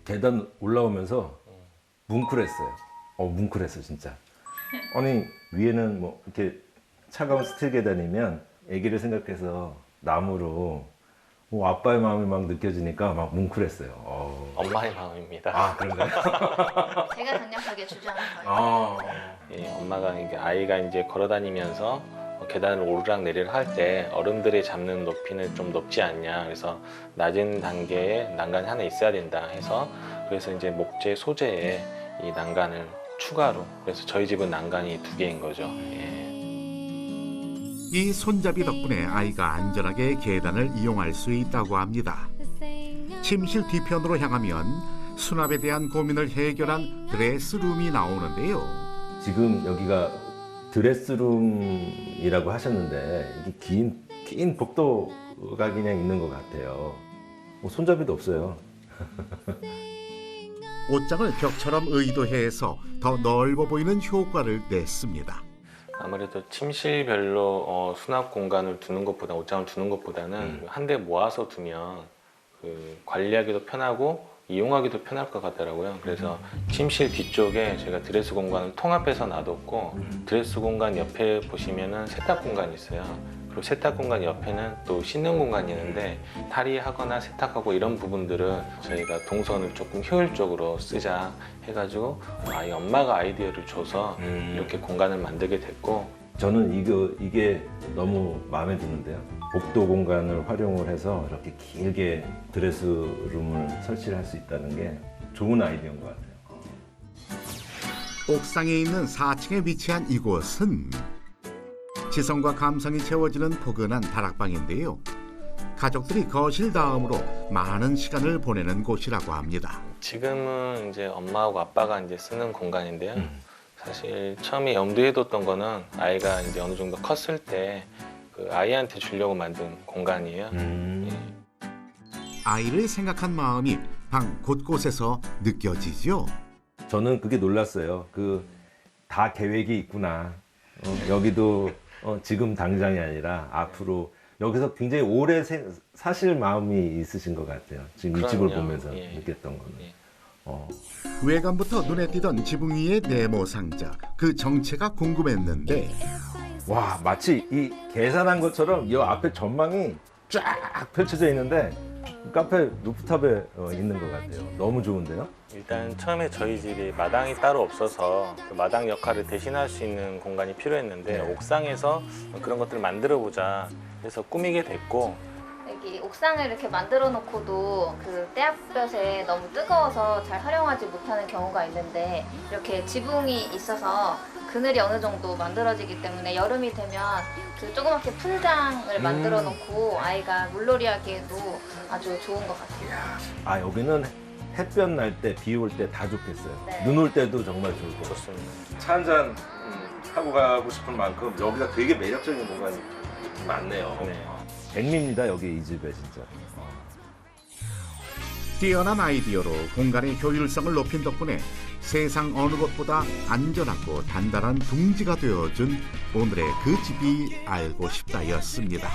계단 올라오면서 뭉클했어요. 뭉클했어 진짜. 아니 위에는 뭐 이렇게 차가운 스틸 계단이면 아기를 생각해서 나무로 아빠의 마음이 막 느껴지니까 막 뭉클했어요. 엄마의 마음입니다. 아 그런가요? 제가 강력하게 주장한 거예요. 예, 엄마가 이게 아이가 이제 걸어다니면서 계단을 오르락 내리락 할 때 어른들이 잡는 높이는 좀 높지 않냐. 그래서 낮은 단계에 난간이 하나 있어야 된다 해서 그래서 이제 목재 소재에 이 난간을 추가로 그래서 저희 집은 난간이 2개인 거죠. 예. 이 손잡이 덕분에 아이가 안전하게 계단을 이용할 수 있다고 합니다. 침실 뒤편으로 향하면 수납에 대한 고민을 해결한 드레스룸이 나오는데요. 지금 여기가 드레스룸이라고 하셨는데 이게 긴 복도가 그냥 있는 것 같아요. 손잡이도 없어요. 옷장을 벽처럼 의도해서 더 넓어 보이는 효과를 냈습니다. 아무래도 침실별로 수납 공간을 두는 것보다 옷장을 두는 것보다는 한 대 모아서 두면 그 관리하기도 편하고 이용하기도 편할 것 같더라고요. 그래서 침실 뒤쪽에 제가 드레스 공간을 통합해서 놔뒀고 드레스 공간 옆에 보시면은 세탁 공간이 있어요. 그리고 세탁 공간 옆에는 또 씻는 공간이 있는데 탈의하거나 세탁하고 이런 부분들은 저희가 동선을 조금 효율적으로 쓰자 해가지고 아이 엄마가 아이디어를 줘서 이렇게 공간을 만들게 됐고 저는 이게 너무 마음에 드는데요. 복도 공간을 활용을 해서 이렇게 길게 드레스룸을 설치를 할 수 있다는 게 좋은 아이디어인 것 같아요. 옥상에 있는 4층에 위치한 이곳은 지성과 감성이 채워지는 포근한 다락방인데요. 가족들이 거실 다음으로 많은 시간을 보내는 곳이라고 합니다. 지금은 이제 엄마하고 아빠가 이제 쓰는 공간인데요. 사실 처음에 염두에 뒀던 거는 아이가 이제 어느 정도 컸을 때 그 아이한테 주려고 만든 공간이에요. 아이를 생각한 마음이 방 곳곳에서 느껴지죠. 저는 그게 놀랐어요. 다 계획이 있구나. 여기도 지금 당장이 아니라 앞으로 여기서 굉장히 오래 사실 마음이 있으신 것 같아요. 지금 이 집을 그럼요. 보면서 예. 느꼈던 거는. 예. 외관부터 눈에 띄던 지붕 위의 네모 상자, 그 정체가 궁금했는데 와 마치 이 계산한 것처럼 이 앞에 전망이 쫙 펼쳐져 있는데 카페 루프탑에 있는 것 같아요. 너무 좋은데요? 일단 처음에 저희 집이 마당이 따로 없어서 그 마당 역할을 대신할 수 있는 공간이 필요했는데 네. 옥상에서 그런 것들을 만들어 보자 해서 꾸미게 됐고 여기 옥상을 이렇게 만들어 놓고도 그 때압볕에 너무 뜨거워서 잘 활용하지 못하는 경우가 있는데 이렇게 지붕이 있어서 그늘이 어느 정도 만들어지기 때문에 여름이 되면 그 조그맣게 풀장을 만들어 놓고 아이가 물놀이 하기에도 아주 좋은 것 같아요. 여기는 햇볕 날 때, 비 올 때 다 좋겠어요. 네. 눈 올 때도 정말 좋을 것 같아요. 좋습니다. 차 한잔 하고 가고 싶은 만큼 여기가 되게 매력적인 공간이 많네요. 네. 백미입니다, 여기 이 집에 진짜. 뛰어난 아이디어로 공간의 효율성을 높인 덕분에 세상 어느 곳보다 안전하고 단단한 둥지가 되어준 오늘의 그 집이 알고 싶다였습니다.